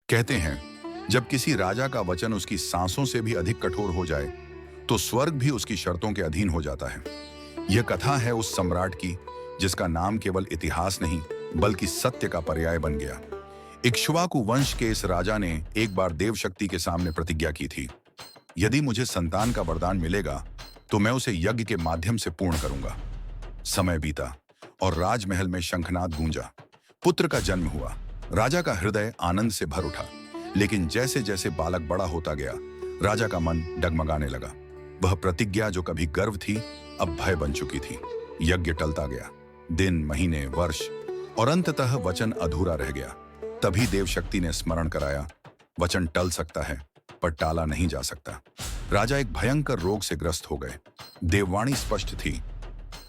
कहते हैं, जब किसी राजा का वचन उसकी सांसों से भी अधिक कठोर हो जाए, तो स्वर्ग भी उसकी शर्तों के अधीन हो जाता है। यह कथा है उस सम्राट की जिसका नाम केवल इतिहास नहीं, बल्कि सत्य का पर्याय बन गया। इक्ष्वाकु वंश के इस राजा ने एक बार देव शक्ति के सामने प्रतिज्ञा की थी, यदि मुझे संतान का वरदान मिलेगा, तो मैं उसे यज्ञ के माध्यम से पूर्ण करूंगा। समय बीता और राजमहल में शंखनाद गूंजा। पुत्र का जन्म हुआ। राजा का हृदय आनंद से भर उठा। लेकिन जैसे जैसे बालक बड़ा होता गया, राजा का मन डगमगाने लगा। वह प्रतिज्ञा जो कभी गर्व थी, अब भय बन चुकी थी। यज्ञ टलता गया, दिन, महीने, वर्ष, और अंततः वचन अधूरा रह गया। तभी देव शक्ति ने स्मरण कराया, वचन टल सकता है, पर टाला नहीं जा सकता। राजा एक भयंकर रोग से ग्रस्त हो गए। देववाणी स्पष्ट थी,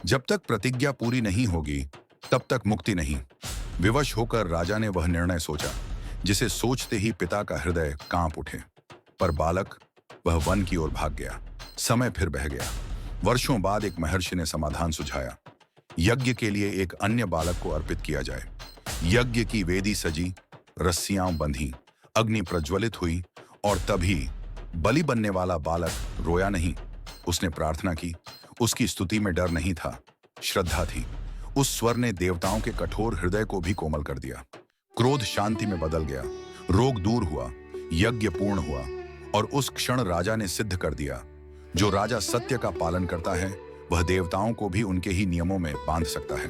जब तक प्रतिज्ञा पूरी नहीं होगी, तब तक मुक्ति नहीं। विवश होकर राजा ने वह निर्णय सोचा, जिसे सोचते ही पिता का हृदय कांप उठे। पर बालक, वह वन की ओर भाग गया। समय फिर बह गया। वर्षों बाद एक महर्षि ने समाधान सुझाया, यज्ञ के लिए एक अन्य बालक को अर्पित किया जाए। यज्ञ की वेदी सजी, रस्सियां बंधी, अग्नि प्रज्वलित हुई, और तभी बलि बनने वाला बालक रोया नहीं। उसने प्रार्थना की। उसकी स्तुति में डर नहीं था, श्रद्धा थी। उस स्वर ने देवताओं के कठोर हृदय को भी कोमल कर दिया। क्रोध शांति में बदल गया, रोग दूर हुआ, यज्ञ पूर्ण हुआ, और उस क्षण राजा ने सिद्ध कर दिया, जो राजा सत्य का पालन करता है, वह देवताओं को भी उनके ही नियमों में बांध सकता है।